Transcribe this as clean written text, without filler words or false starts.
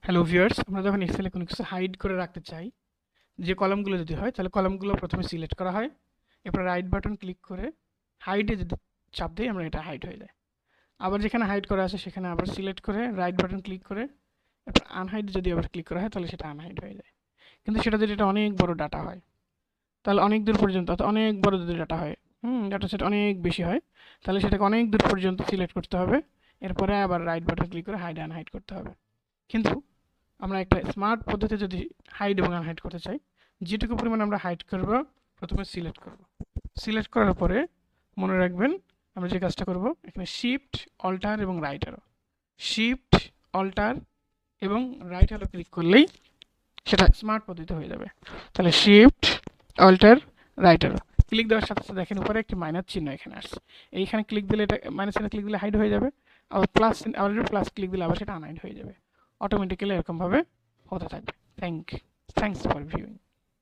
Hello viewers, আমরা যখন এক্সেলে কোনো কিছু হাইড করে রাখতে চাই, যে কলামগুলো যদি হয় তাহলে কলামগুলো প্রথমে সিলেক্ট করা হয়। এরপর রাইট বাটন ক্লিক করে হাইডে যদি চাপ দিই আমরা এটা হাইড হয়ে যায়। আবার যেখানে হাইড করা আছে সেখানে আবার সিলেক্ট করে রাইট বাটন ক্লিক করে এরপর আনহাইড যদি আবার ক্লিক করা হয় তাহলে সেটা আনহাইড হয়ে যায়। কিন্তু সেটা যদি এটা অনেক বড় ডাটা হয় তাহলে অনেক দূর পর্যন্ত, অর্থাৎ অনেক বড় যদি ডাটা হয়, ডাটা সেট অনেক বেশি হয়, তাহলে সেটাকে অনেক দূর পর্যন্ত সিলেক্ট করতে হবে। এরপরে আবার রাইট বাটন ক্লিক করে হাইড আনহাইড করতে হবে। কিন্তু আমরা একটা স্মার্ট পদ্ধতি যদি হাইড এবং আনহাইড করতে চাই, যেটুকু পরিমাণ আমরা হাইড করব প্রথমে সিলেক্ট করব। সিলেক্ট করার পরে মনে রাখবেন আমরা যে কাজটা করব, এখানে শিফট অল্টার এবং রাইট অ্যারো, শিফট অল্টার এবং রাইট অ্যারো ক্লিক করলেই সেটা স্মার্ট পদ্ধতি হয়ে যাবে। তাহলে shift alter right arrow click দেওয়ার সাথে সাথে দেখেন উপরে একটি মাইনাস চিহ্ন এখানে আসছে। এইখানে ক্লিক দিলে এটা মাইনাস চিহ্ন ক্লিক দিলে হাইড হয়ে যাবে, আবার প্লাস ক্লিক দিলে আবার সেটা আনহাইড হয়ে যাবে। অটোমেটিক্যালি এরকমভাবে হতে থাকবে। Thanks for viewing.